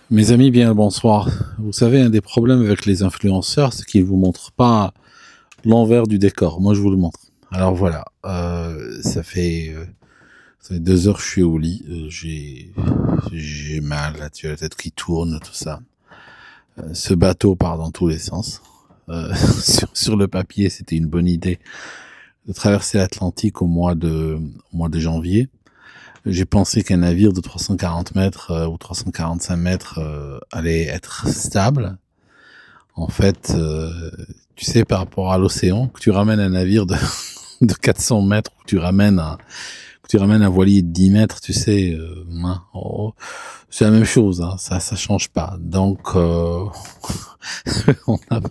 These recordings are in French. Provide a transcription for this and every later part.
Mes amis, bien le bonsoir. Vous savez, un des problèmes avec les influenceurs, c'est qu'ils vous montrent pas l'envers du décor. Moi, je vous le montre. Alors voilà, ça fait 2 heures que je suis au lit. J'ai mal, là, tu as la tête qui tourne, tout ça. Ce bateau part dans tous les sens. Sur le papier, c'était une bonne idée de traverser l'Atlantique au mois de janvier. J'ai pensé qu'un navire de 340 mètres ou 345 mètres allait être stable. En fait, tu sais, par rapport à l'océan, que tu ramènes un navire de 400 mètres, que tu ramènes un voilier de 10 mètres, tu sais, c'est la même chose, hein, ça change pas. Donc, on a,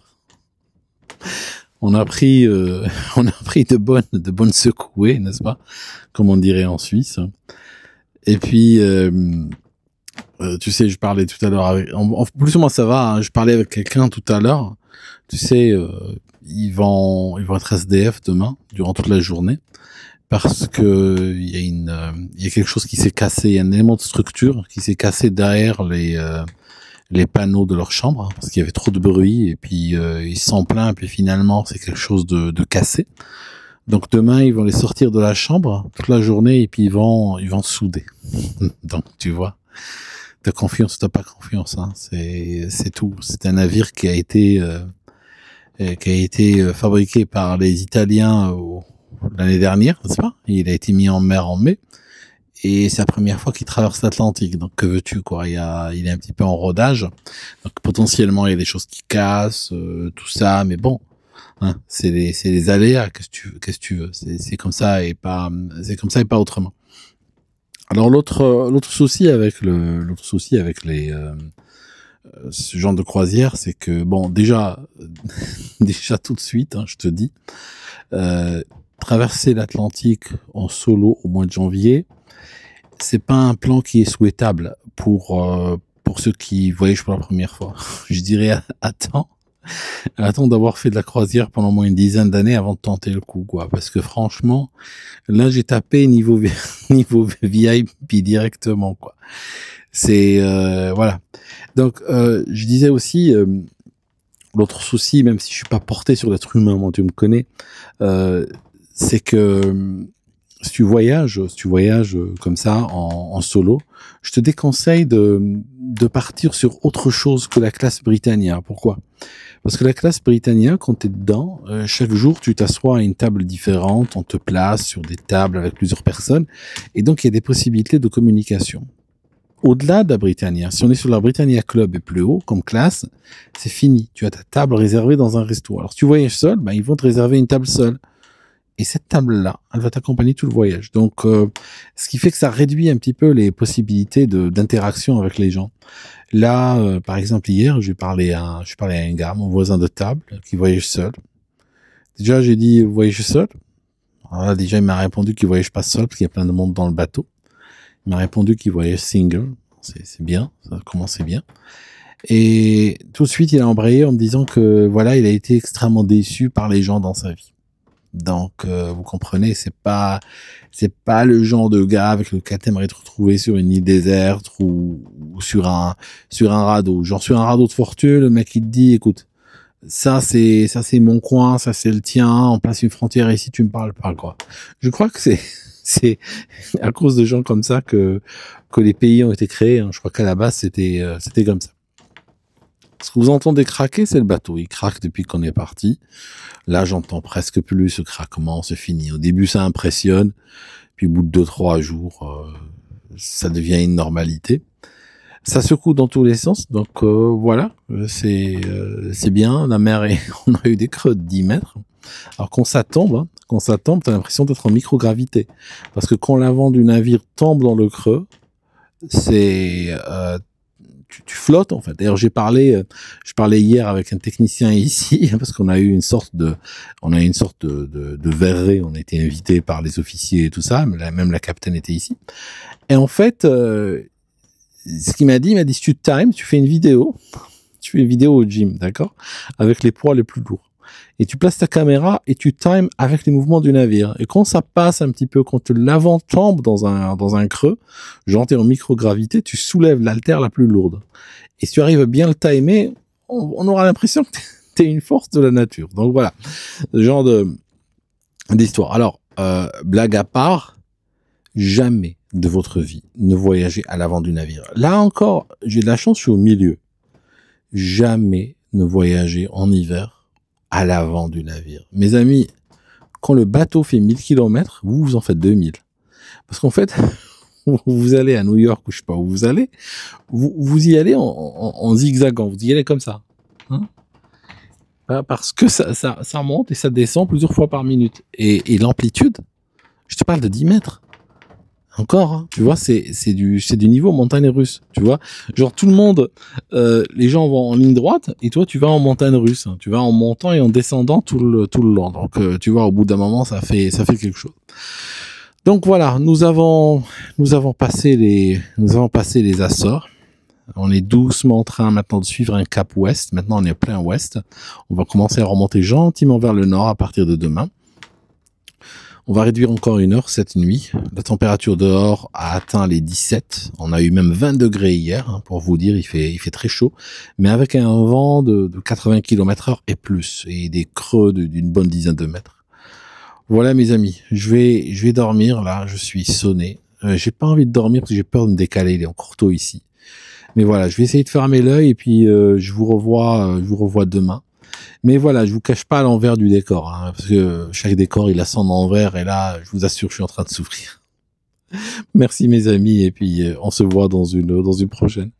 on a pris, on a pris de bonnes secouées, n'est-ce pas, comme on dirait en Suisse. Et puis, tu sais, je parlais tout à l'heure en plus ou moins ça va, hein, je parlais avec quelqu'un tout à l'heure. Tu sais, ils vont être SDF demain, durant toute la journée, parce que il y a quelque chose qui s'est cassé, il y a un élément de structure qui s'est cassé derrière les panneaux de leur chambre, hein, parce qu'il y avait trop de bruit, et puis ils s'en plaignent, puis finalement c'est quelque chose de cassé. Donc demain, ils vont les sortir de la chambre toute la journée et puis ils vont souder. Donc tu vois, t'as confiance ou t'as pas confiance, hein. C'est tout. C'est un navire qui a été fabriqué par les Italiens l'année dernière, n'est-ce pas? Il a été mis en mer en mai et c'est la première fois qu'il traverse l'Atlantique. Donc que veux-tu quoi? Il est un petit peu en rodage. Donc potentiellement il y a des choses qui cassent, tout ça, mais bon. Hein, c'est les aléas, qu'est-ce que tu veux, c'est comme ça et pas, c'est comme ça et pas autrement. Alors l'autre souci avec ce genre de croisière, c'est que bon, déjà déjà tout de suite, hein, je te dis, euh, traverser l'Atlantique en solo au mois de janvier, c'est pas un plan qui est souhaitable pour ceux qui voyagent pour la première fois. Je dirais attends d'avoir fait de la croisière pendant au moins une dizaine d'années avant de tenter le coup, quoi. Parce que franchement, là, j'ai tapé niveau VIP directement, quoi. C'est voilà. Donc, je disais aussi l'autre souci, même si je suis pas porté sur l'être humain, moi, tu me connais, c'est que si tu voyages comme ça en solo, je te déconseille de partir sur autre chose que la classe Britannia. Pourquoi? Parce que la classe Britannia, quand tu es dedans, chaque jour, tu t'assois à une table différente, on te place sur des tables avec plusieurs personnes, et donc il y a des possibilités de communication. Au-delà de la Britannia, si on est sur la Britannia Club et plus haut, comme classe, c'est fini. Tu as ta table réservée dans un resto. Alors, si tu voyages seul, ben, ils vont te réserver une table seule. Et cette table-là, elle va t'accompagner tout le voyage. Donc, ce qui fait que ça réduit un petit peu les possibilités d'interaction avec les gens. Là, par exemple, hier, je parlais à un gars, mon voisin de table, qui voyage seul. Déjà, j'ai dit, vous voyagez seul? Alors là, déjà, il m'a répondu qu'il voyage pas seul, parce qu'il y a plein de monde dans le bateau. Il m'a répondu qu'il voyage single. C'est bien, ça commençait bien. Et tout de suite, il a embrayé en me disant que, voilà, il a été extrêmement déçu par les gens dans sa vie. Donc, vous comprenez, c'est pas le genre de gars avec lequel t'aimerais te retrouver sur une île déserte ou sur un radeau. Genre sur un radeau de fortune, le mec il te dit, écoute, ça c'est mon coin, ça c'est le tien, on place une frontière ici, tu me parles pas quoi. Je crois que c'est à cause de gens comme ça que les pays ont été créés. Hein. Je crois qu'à la base c'était comme ça. Ce que vous entendez craquer, c'est le bateau. Il craque depuis qu'on est parti. Là, j'entends presque plus ce craquement, c'est fini. Au début, ça impressionne. Puis au bout de 2-3 jours, ça devient une normalité. Ça secoue dans tous les sens. Donc voilà, c'est bien. La mer on a eu des creux de 10 mètres. Alors quand ça tombe, t'as l'impression d'être en microgravité. Parce que quand l'avant du navire tombe dans le creux, c'est tu flottes en fait. D'ailleurs, je parlais hier avec un technicien ici parce qu'on a eu une sorte de verret. On a été invité par les officiers et tout ça, mais même la capitaine était ici. Et en fait, ce qu'il m'a dit, si tu fais une vidéo au gym, d'accord, avec les poids les plus lourds. et tu places ta caméra et tu times avec les mouvements du navire. Et quand ça passe un petit peu, quand l'avant tombe dans un creux, genre t'es en microgravité, tu soulèves l'haltère la plus lourde. Et si tu arrives à bien le timer, on aura l'impression que t'es une force de la nature. Donc voilà, ce genre d'histoire. Alors, blague à part, jamais de votre vie ne voyagez à l'avant du navire. Là encore, j'ai de la chance, je suis au milieu. Jamais ne voyagez en hiver à l'avant du navire. Mes amis, quand le bateau fait 1000 km, vous en faites 2000. Parce qu'en fait, vous allez à New York ou je sais pas où vous allez, vous y allez en zigzagant, vous y allez comme ça. Hein, parce que ça monte et ça descend plusieurs fois par minute. Et l'amplitude, je te parle de 10 mètres. Encore, hein, tu vois, c'est du niveau montagne russe, tu vois. Genre tout le monde, les gens vont en ligne droite et toi tu vas en montagne russe, hein, tu vas en montant et en descendant tout le long. Donc tu vois, au bout d'un moment ça fait quelque chose. Donc voilà, nous avons passé les Açores. On est doucement en train maintenant de suivre un cap ouest. Maintenant on est plein ouest. On va commencer à remonter gentiment vers le nord à partir de demain. On va réduire encore 1 heure cette nuit. La température dehors a atteint les 17. On a eu même 20 degrés hier, hein, pour vous dire, il fait très chaud. Mais avec un vent de 80 km/h et plus. Et des creux d'une bonne dizaine de mètres. Voilà mes amis, je vais dormir là, je suis sonné. J'ai pas envie de dormir parce que j'ai peur de me décaler, il est encore tôt ici. Mais voilà, je vais essayer de fermer l'œil et puis je vous revois demain. Mais voilà, je vous cache pas l'envers du décor, hein, parce que chaque décor il a son envers et là, je vous assure, je suis en train de souffrir. Merci mes amis et puis on se voit dans une prochaine.